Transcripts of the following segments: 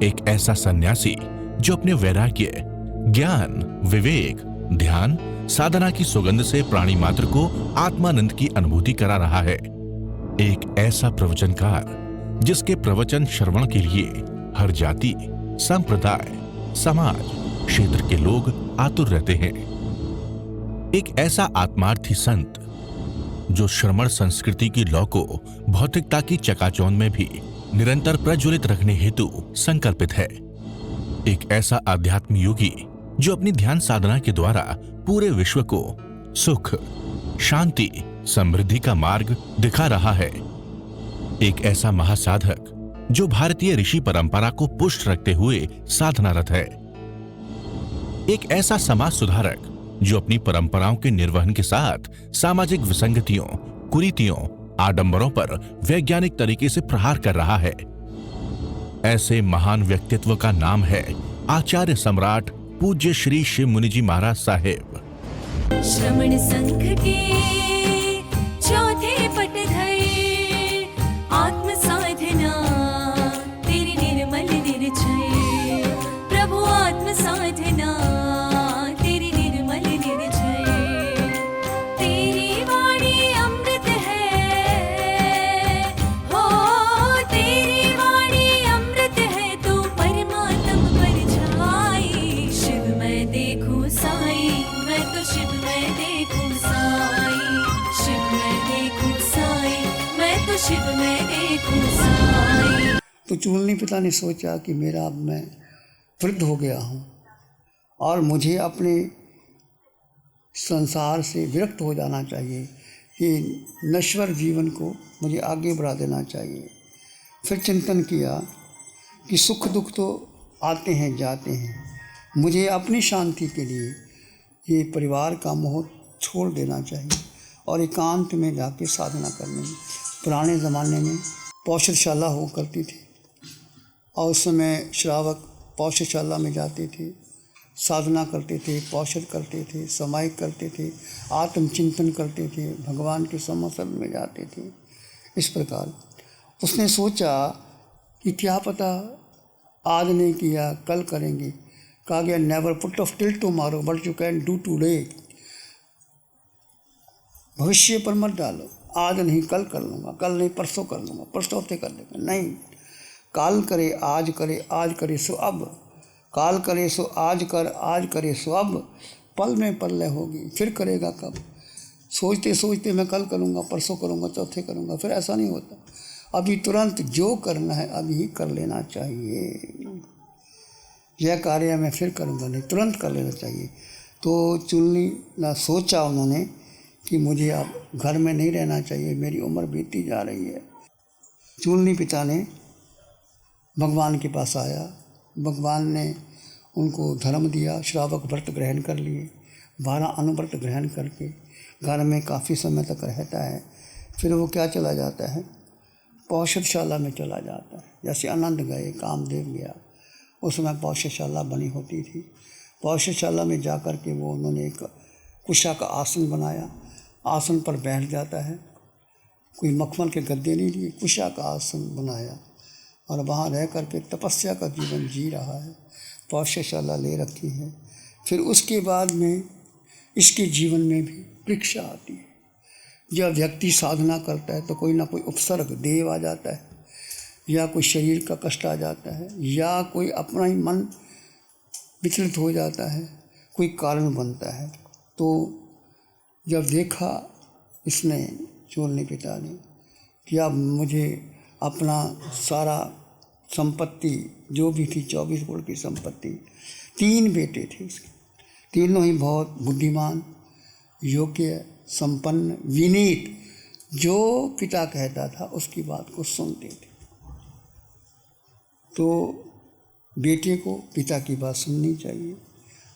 एक ऐसा सन्यासी जो अपने वैराग्य, ज्ञान, विवेक, ध्यान, साधना की सुगंध से प्राणी मात्र को आत्मानंद की अनुभूति करा रहा है। एक ऐसा प्रवचनकार जिसके प्रवचन श्रवण के लिए हर जाति, संप्रदाय, समाज, क्षेत्र के लोग आतुर रहते हैं। एक ऐसा आत्मार्थी संत जो श्रमण संस्कृति की लौ को भौतिकता की चकाचौंध में भी निरंतर प्रज्वलित रखने हेतु संकल्पित है। एक ऐसा आध्यात्म योगी जो अपनी ध्यान साधना के द्वारा पूरे विश्व को सुख, शांति, समृद्धि का मार्ग दिखा रहा है। एक ऐसा महासाधक जो भारतीय ऋषि परंपरा को पुष्ट रखते हुए साधनारत है। एक ऐसा समाज सुधारक जो अपनी परंपराओं के निर्वहन के साथ सामाजिक विसंगतियों, कुरीतियों, आडंबरों पर वैज्ञानिक तरीके से प्रहार कर रहा है। ऐसे महान व्यक्तित्व का नाम है आचार्य सम्राट पूज्य श्री शिव मुनि जी महाराज साहेब। श्रमण संघ के चौथे पटधर, आत्म साधना तेरी निर्मल निर्जय, प्रभु आत्म साधना तेरी निर्मल निर्जय। तेरी वाणी अमृत है, हो तेरी वाणी अमृत है, तो परमात्म पर जाई। शिव मैं देखूं साई, मैं तो शिव मैं देखूं साई, शिव मैं देखूं साई, मैं तो शिव मैं देखूं साई। तो चूलनी पिता ने सोचा कि मेरा अब मैं वृद्ध हो गया हूँ और मुझे अपने संसार से विरक्त हो जाना चाहिए, कि नश्वर जीवन को मुझे आगे बढ़ा देना चाहिए। फिर चिंतन किया कि सुख दुख तो आते हैं जाते हैं, मुझे अपनी शांति के लिए ये परिवार का मोह छोड़ देना चाहिए और एकांत में जाके साधना करनी। पुराने ज़माने में पौषधशाला हुआ करती थी और उस समय श्रावक पौषधशाला में जाते थे, साधना करते थे, पौषध करते थे, समाहिक करते थे, आत्मचिंतन करते थे, भगवान के समसर्ग में जाते थे। इस प्रकार उसने सोचा कि क्या पता आज नहीं किया कल करेंगे। कहा गया never put off till tomorrow but you can do today. भविष्य पर मत डालो, आज नहीं कल कर लूँगा, कल नहीं परसों कर लूँगा, परसों हफ्ते कर लेंगे, नहीं। काल करे आज करे, आज करे सो अब, काल करे सो आज कर, आज करे सो अब, पल में पल्ले होगी फिर करेगा कब। सोचते सोचते मैं कल करूँगा, परसों करूँगा, चौथे करूँगा, फिर ऐसा नहीं होता। अभी तुरंत जो करना है अभी ही कर लेना चाहिए। यह कार्य मैं फिर करूँगा नहीं, तुरंत कर लेना चाहिए। तो चुलनी ना सोचा उन्होंने कि मुझे अब घर में नहीं रहना चाहिए, मेरी उम्र बीतती जा रही है। चुलनी पिता ने भगवान के पास आया, भगवान ने उनको धर्म दिया, श्रावक व्रत ग्रहण कर लिए, 12 अनुव्रत ग्रहण करके घर में काफ़ी समय तक रहता है। फिर वो क्या चला जाता है, पौषधशाला में चला जाता है। जैसे आनंद गए, कामदेव गया, उस समय पौषधशाला बनी होती थी। पौषधशाला में जा कर के वो उन्होंने एक कुशा का आसन बनाया, आसन पर बैठ जाता है, कोई मखमल के गद्दे नहीं लिए, कुशा का आसन बनाया और वहाँ रह कर के तपस्या का जीवन जी रहा है। पौषधशाला ले रखी है। फिर उसके बाद में इसके जीवन में भी परीक्षा आती है। जब व्यक्ति साधना करता है तो कोई ना कोई उपसर्ग, देव आ जाता है, या कोई शरीर का कष्ट आ जाता है, या कोई अपना ही मन विचलित हो जाता है, कोई कारण बनता है। तो जब देखा इसने, चूलनी पिता ने, कि अब मुझे अपना सारा संपत्ति जो भी थी, 24 करोड़ की संपत्ति, 3 बेटे थे उसके, तीनों ही बहुत बुद्धिमान, योग्य, संपन्न, विनीत, जो पिता कहता था उसकी बात को सुनते थे। तो बेटे को पिता की बात सुननी चाहिए,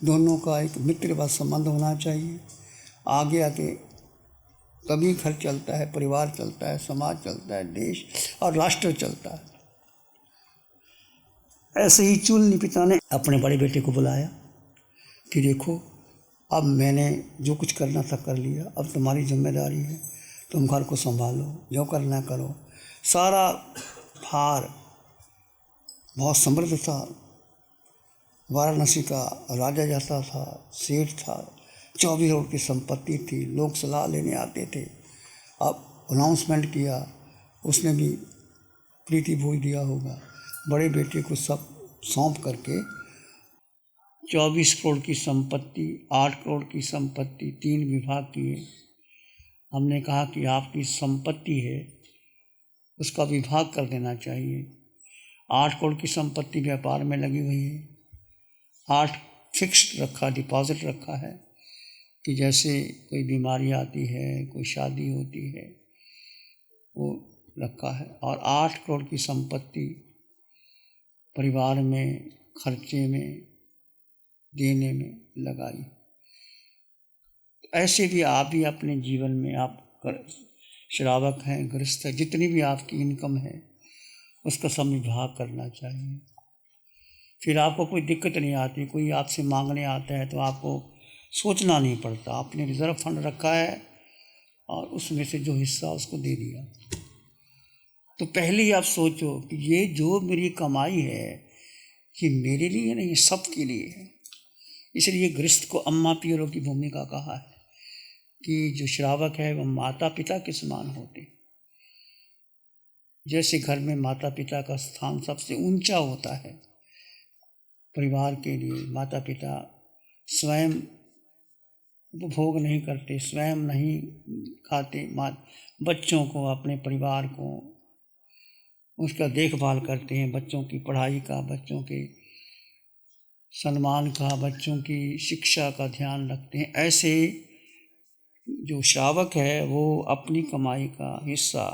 दोनों का एक मित्र का संबंध होना चाहिए। आगे आके तभी घर चलता है, परिवार चलता है, समाज चलता है, देश और राष्ट्र चलता है। ऐसे ही चूलनी पिता ने अपने बड़े बेटे को बुलाया कि देखो, अब मैंने जो कुछ करना था कर लिया, अब तुम्हारी जिम्मेदारी है, तुम घर को संभालो, जो करना करो। सारा भार बहुत समृद्ध था, वाराणसी का राजा जाता था, सेठ था, 24 करोड़ की संपत्ति थी, लोग सलाह लेने आते थे। अब अनाउंसमेंट किया, उसने भी प्रीति भोज दिया होगा, बड़े बेटे को सब सौंप करके 24 करोड़ की संपत्ति, 8 करोड़ की संपत्ति, 3 विभाग किए। हमने कहा कि आपकी संपत्ति है उसका विभाग कर देना चाहिए। 8 करोड़ की संपत्ति व्यापार में लगी हुई है, 8 फिक्स्ड रखा, डिपॉजिट रखा है कि जैसे कोई बीमारी आती है, कोई शादी होती है, वो रखा है। और 8 करोड़ की संपत्ति परिवार में खर्चे में देने में लगाई। ऐसे भी आप भी अपने जीवन में, आप श्रावक हैं, गृहस्थ है, जितनी भी आपकी इनकम है उसका सब विभाग करना चाहिए। फिर आपको कोई दिक्कत नहीं आती, कोई आपसे मांगने आता है तो आपको सोचना नहीं पड़ता, आपने रिजर्व फंड रखा है और उसमें से जो हिस्सा उसको दे दिया। तो पहले ही आप सोचो कि ये जो मेरी कमाई है ये मेरे लिए नहीं, सबके लिए है। इसलिए गृहस्थ को अम्मा पियरों की भूमिका कहा है कि जो श्रावक है वह माता पिता के समान होते। जैसे घर में माता पिता का स्थान सबसे ऊंचा होता है, परिवार के लिए माता पिता स्वयं उपभोग नहीं करते, स्वयं नहीं खाते, बच्चों को, अपने परिवार को उसका देखभाल करते हैं, बच्चों की पढ़ाई का, बच्चों के सम्मान का, बच्चों की शिक्षा का ध्यान रखते हैं। ऐसे जो श्रावक है वो अपनी कमाई का हिस्सा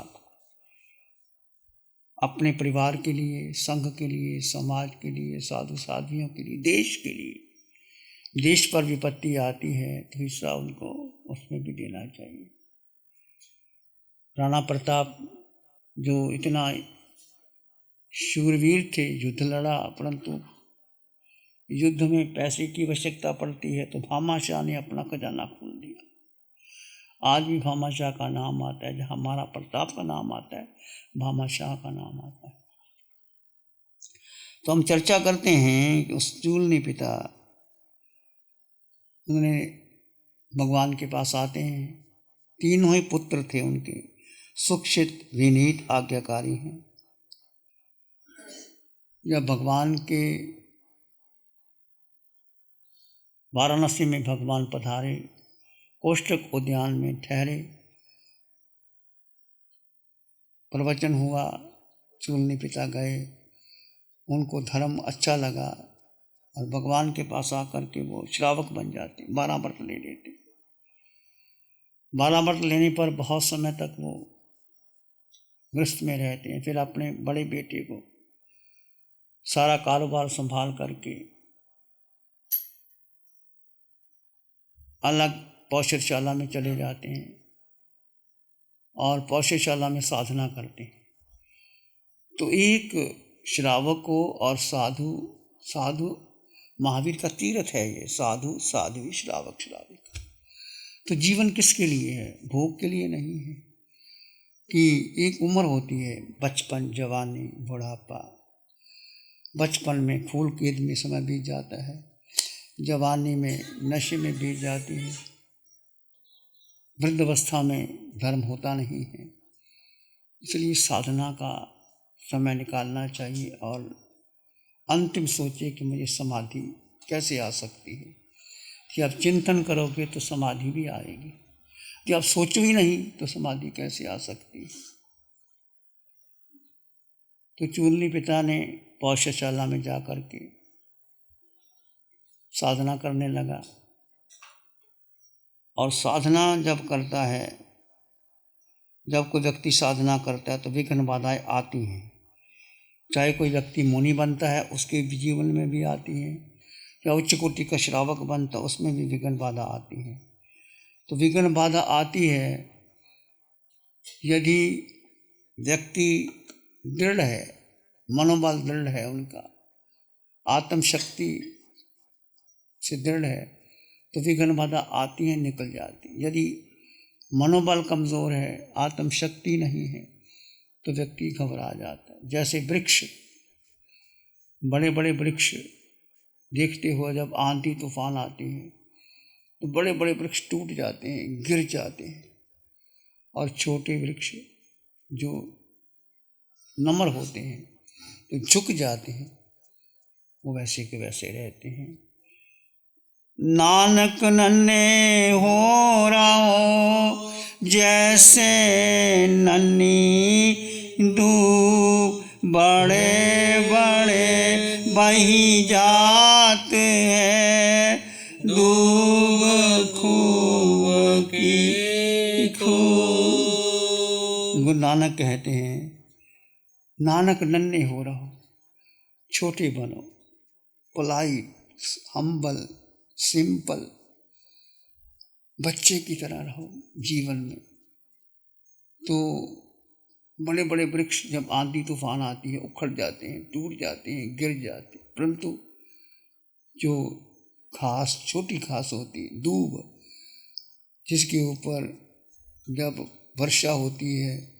अपने परिवार के लिए, संघ के लिए, समाज के लिए, साधु साध्वियों के लिए, देश के लिए, देश पर विपत्ति आती है तो हिस्सा उनको उसमें भी देना चाहिए। राणा प्रताप जो इतना शूरवीर थे, युद्ध लड़ा, परंतु युद्ध में पैसे की आवश्यकता पड़ती है तो भामाशाह ने अपना खजाना खोल दिया। आज भी भामाशाह का नाम आता है, जहाँ हमारा प्रताप का नाम आता है भामाशाह का नाम आता है। तो हम चर्चा करते हैं कि उस चूलनी पिता, उन्होंने भगवान के पास आते हैं, तीनों ही पुत्र थे उनके, सुक्षित, विनीत, आज्ञाकारी हैं। जब भगवान के वाराणसी में भगवान पधारे, कोष्टक उद्यान में ठहरे, प्रवचन हुआ, चूलनी पिता गए, उनको धर्म अच्छा लगा और भगवान के पास आकर के वो श्रावक बन जाते, 12 व्रत ले लेते। 12 व्रत लेने पर बहुत समय तक वो गृहस्थ में रहते हैं। फिर अपने बड़े बेटे को सारा कारोबार संभाल करके अलग पौषधशाला में चले जाते हैं और पौषधशाला में साधना करते हैं। तो एक श्रावक को और साधु महावीर का तीर्थ है ये, साधु साध्वी, श्रावक श्राविका। तो जीवन किसके लिए है? भोग के लिए नहीं है कि एक उम्र होती है, बचपन, जवानी, बुढ़ापा। बचपन में फूल केद में समय बीत जाता है, जवानी में नशे में बीत जाती है, वृद्धावस्था में धर्म होता नहीं है। इसलिए साधना का समय निकालना चाहिए और अंतिम सोचिए कि मुझे समाधि कैसे आ सकती है। कि आप चिंतन करोगे तो समाधि भी आएगी, कि आप सोचो ही नहीं तो समाधि कैसे आ सकती है। तो चूलनी पिता ने पौषधशाला में जा कर के साधना करने लगा। और साधना जब करता है, जब कोई व्यक्ति साधना करता है तो विघ्न बाधाएं आती हैं। चाहे कोई व्यक्ति मुनि बनता है उसके जीवन में भी आती हैं, या उच्च कोटि का श्रावक बनता है उसमें भी विघ्न बाधा आती है। तो विघ्न बाधा आती है यदि व्यक्ति दृढ़ है, मनोबल दृढ़ है, उनका आत्मशक्ति से दृढ़ है, तो विघ्न बाधा आती है, निकल जाती। यदि मनोबल कमज़ोर है, आत्मशक्ति नहीं है, तो व्यक्ति घबरा जाता है। जैसे वृक्ष बड़े बड़े वृक्ष देखते हो, जब आंधी तूफान आती है तो बड़े बड़े वृक्ष टूट जाते हैं, गिर जाते हैं, और छोटे वृक्ष जो नम्र होते हैं तो झुक जाते हैं, वो वैसे के वैसे रहते हैं। नानक नन्हे हो रहो जैसे नन्ही दूब, बड़े बड़े बही जाते हैं, दूब खूब की खूब। गुरु नानक कहते हैं, नानक नन्हे हो रहो, छोटे बनो, पोलाइट, हम्बल, सिंपल, बच्चे की तरह रहो जीवन में। तो बड़े बड़े वृक्ष जब आंधी तूफान आती है उखड़ जाते हैं, टूट जाते हैं, गिर जाते हैं, परंतु जो घास, छोटी घास होती है, दूब, जिसके ऊपर जब वर्षा होती है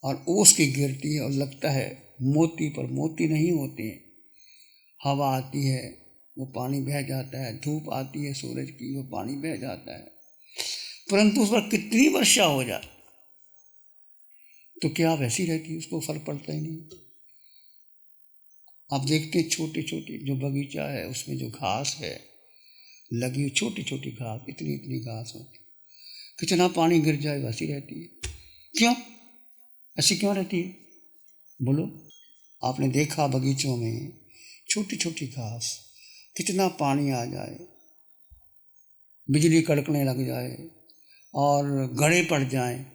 और ओस की गिरती है और लगता है मोती, पर मोती नहीं होते हैं, हवा आती है वो पानी बह जाता है, धूप आती है सूरज की वो पानी बह जाता है, परंतु उस पर कितनी वर्षा हो जाए तो क्या वैसी रहती है, उसको फर्क पड़ता ही नहीं। आप देखते हैं छोटे छोटे जो बगीचा है उसमें जो घास है लगी, छोटी छोटी घास, इतनी इतनी घास होती, कितना पानी गिर जाए वैसी रहती है। क्यों ऐसी क्यों रहती है बोलो? आपने देखा बगीचों में छोटी छोटी घास, कितना पानी आ जाए, बिजली कड़कने लग जाए और गड़े पड़ जाएं,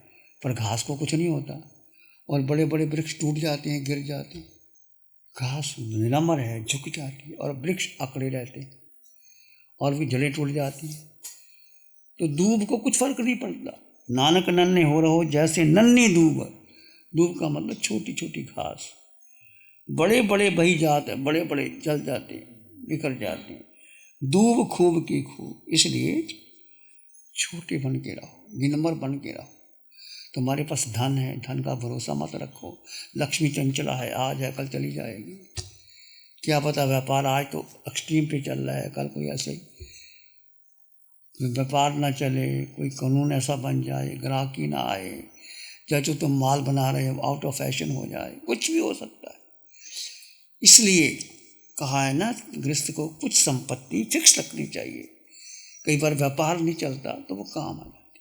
पर घास को कुछ नहीं होता, और बड़े बड़े वृक्ष टूट जाते हैं, गिर जाते हैं, घास निरामर है, झुक जाती है, और वृक्ष अकड़े रहते हैं और भी जड़ें टूट जाती हैं। तो दूब को कुछ फर्क नहीं पड़ता। नानक नन्हे हो रहो जैसे नन्ही दूब, दूब का मतलब छोटी छोटी घास, बड़े बड़े बही जाते हैं, बड़े बड़े जल जाते हैं, बिखर जाते हैं, दूब खूब की खूब। इसलिए छोटे बन के रहो, विनम्र बन के रहो। तुम्हारे पास धन है, धन का भरोसा मत रखो, लक्ष्मी चंचला है, आज है कल चली जाएगी, क्या पता व्यापार आज तो एक्सट्रीम पे चल रहा है, कल कोई ऐसे व्यापार ना चले, कोई कानून ऐसा बन जाए, ग्राहकी ना आए, या जो तुम माल बना रहे हो आउट ऑफ फैशन हो जाए, कुछ भी हो सकता है। इसलिए कहा है ना गृहस्थ को कुछ संपत्ति फिक्स रखनी चाहिए, कई बार व्यापार नहीं चलता तो वो काम आ जाती।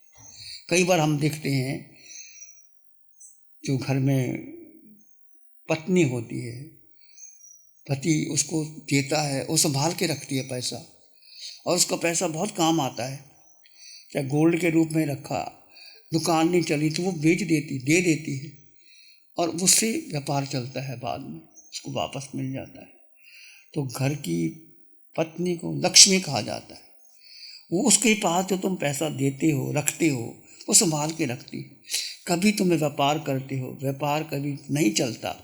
कई बार हम देखते हैं जो घर में पत्नी होती है, पति उसको देता है, वो संभाल के रखती है पैसा, और उसका पैसा बहुत काम आता है, चाहे गोल्ड के रूप में रखा, दुकान नहीं चली तो वो बेच देती, दे देती है, और उससे व्यापार चलता है, बाद में उसको वापस मिल जाता है। तो घर की पत्नी को लक्ष्मी कहा जाता है। वो उसके पास जो तुम पैसा देते हो, रखते हो, वो संभाल के रखती है। कभी तुम्हें व्यापार करते हो, व्यापार कभी नहीं चलता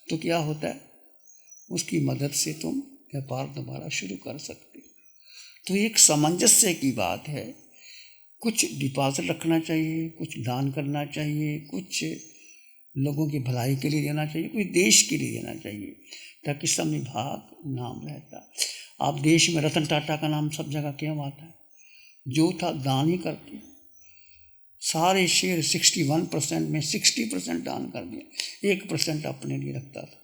तो क्या होता है, उसकी मदद से तुम व्यापार दोबारा शुरू कर सकते हो। तो एक सामंजस्य की बात है, कुछ डिपॉजिट रखना चाहिए, कुछ दान करना चाहिए, कुछ लोगों की भलाई के लिए देना चाहिए, कुछ देश के लिए देना चाहिए, ताकि समविभाग नाम रहता। आप देश में रतन टाटा का नाम सब जगह क्यों आता है? जो था दान ही करते, सारे शेयर 61% में 60% दान कर दिया, 1% अपने लिए रखता था,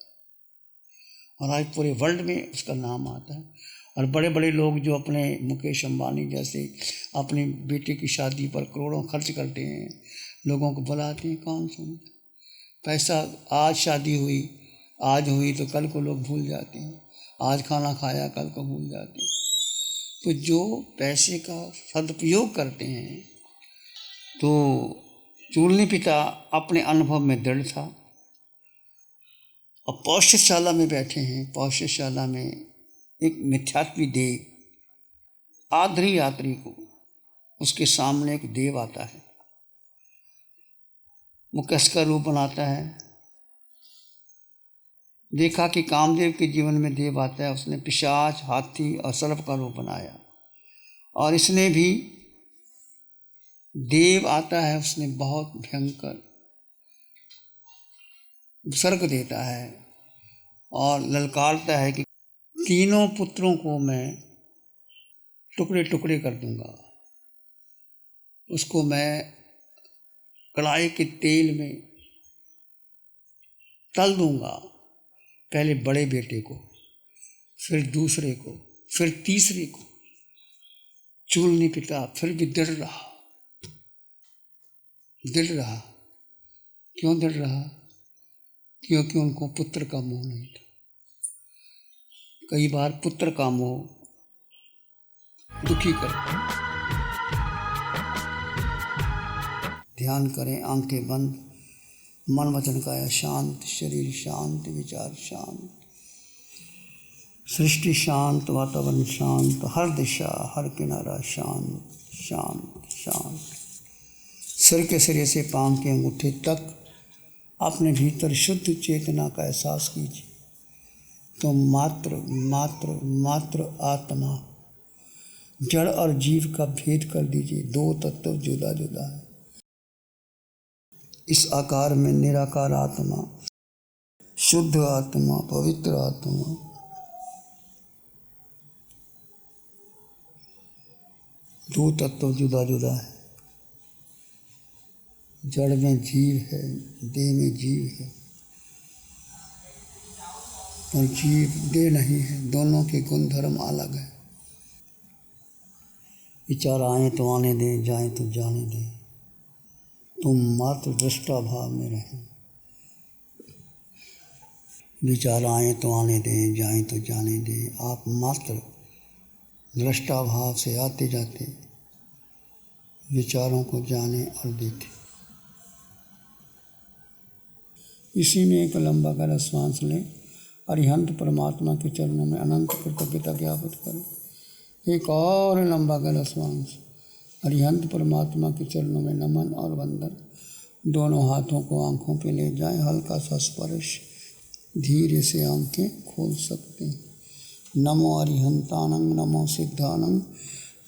और आज पूरे वर्ल्ड में उसका नाम आता है। और बड़े बड़े लोग जो अपने मुकेश अंबानी जैसे अपने बेटे की शादी पर करोड़ों खर्च करते हैं, लोगों को बुलाते हैं, कौन सुनता? पैसा आज शादी हुई, आज हुई तो कल को लोग भूल जाते हैं, आज खाना खाया कल को भूल जाते हैं। तो जो पैसे का सदुपयोग करते हैं, तो चूलनी पिता अपने अनुभव में दृढ़ था, और पौष्यशाला में बैठे हैं। पौष्यशाला में एक मिथ्यात्वी देव, आधरी यात्री को उसके सामने एक देव आता है, वो किसका रूप बनाता है? देखा कि कामदेव के जीवन में देव आता है, उसने पिशाच, हाथी और सर्प का रूप बनाया, और इसने भी देव आता है, उसने बहुत भयंकर उपसर्ग देता है और ललकारता है कि तीनों पुत्रों को मैं टुकड़े टुकड़े कर दूंगा, उसको मैं कढ़ाई के तेल में तल दूंगा। पहले बड़े बेटे को, फिर दूसरे को, फिर तीसरे को। चूलनी पिता फिर भी दृढ़ रहा। क्यों दृढ़ रहा? क्योंकि उनको पुत्र का मोह नहीं था। कई बार पुत्र का मोह दुखी करता। ध्यान करें, आंखें बंद, मन वचन काया शांत, शरीर शांत, विचार शांत, सृष्टि शांत, वातावरण शांत, हर दिशा हर किनारा शांत शांत शांत। सिर के सिरे से पांव के अंगूठे तक अपने भीतर शुद्ध चेतना का एहसास कीजिए। तो मात्र मात्र मात्र आत्मा, जड़ और जीव का भेद कर दीजिए। दो तत्व जुदा जुदा है। इस आकार में निराकार आत्मा, शुद्ध आत्मा, पवित्र आत्मा, दो तत्व जुदा जुदा है। जड़ में जीव है, देह में जीव है, और जीव देह नहीं है। दोनों के गुण धर्म अलग है। विचार आए तो आने दें, जाए तो जाने दें। तुम मात्र दृष्टा भाव में रहें। विचार आए तो आने दें, जाए तो जाने दें। आप मात्र दृष्टा भाव से आते जाते विचारों को जाने और देखें। इसी में एक लंबा गहरा श्वास लें। अरिहंत परमात्मा के चरणों में अनंत कृतज्ञता ज्ञापित करें। एक और लंबा गहरा श्वास। अरिहंत परमात्मा के चरणों में नमन और वंदन। दोनों हाथों को आंखों पे ले जाएं। हल्का सा स्पर्श, धीरे से आंखें खोल सकते हैं। नमो अरिहंतानंग, नमो सिद्धानंग,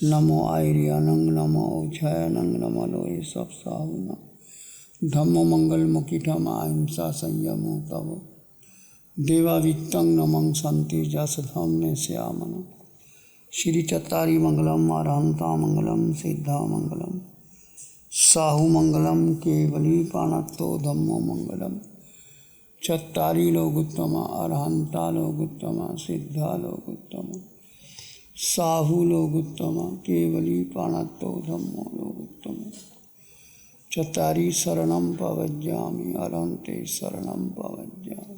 नमो आयर्यानंग, नमो औझायनंग, नमो लोए सब साहुनंग। धम्मो मंगल मुखिठम अहिंसा संयमो तव देवावित्तं नमं संति जस धम्मे श्यामन। श्री चत्तारी मंगलम, अरहंता मंगलम, सिद्धा मंगलम, साहु मंगलम, केवली पाणत्तो धम्मो मंगलम। चत्तारी लोग उत्तम, अरहंता लोग उत्तम, सिद्धा लोग उत्तम, साहु लोग उत्तम, केवली पाणत्तो धम्मो लोग उत्तम। चत्तारी शरणं पवज्जामि, अरहन्ते शरणं पवज्जामि,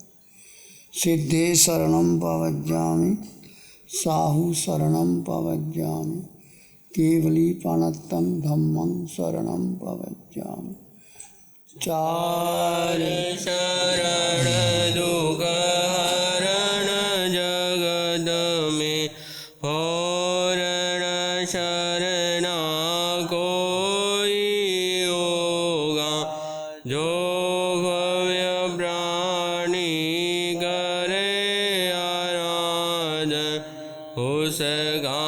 सिद्धे शरणं पवज्जामि, साहु शरणं पवज्जामि, केवली पाणत्तं धम्मं शरणं पवज्जामि। चार शरण दुख हरण जगत में पूर्ण शरणा कोई होगा। जो भव्य प्राणी करे आराधन, उसका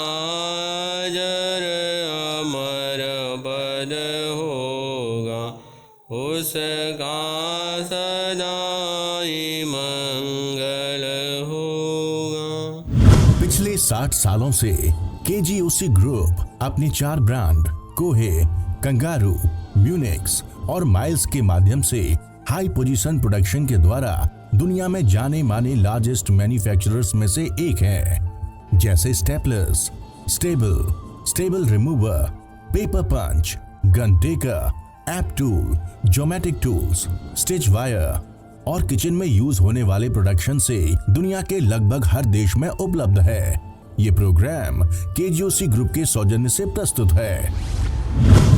अजर अमर पद होगा, उसका सदाई मंगल होगा। पिछले 60 सालों से केजीओसी ग्रुप अपने 4 ब्रांड कोहे, कंगारू, म्यूनिक्स और माइल्स के माध्यम से हाई पोजीशन प्रोडक्शन के द्वारा दुनिया में जाने माने लार्जेस्ट मैन्युफैक्चरर्स में से एक है। जैसे staplers, staple remover, paper punch, gun tacker, app tool, geometric tools, stitch wire और किचन में यूज होने वाले प्रोडक्शन से दुनिया के लगभग हर देश में उपलब्ध है। ये प्रोग्राम केजीओसी ग्रुप के सौजन्य से प्रस्तुत है।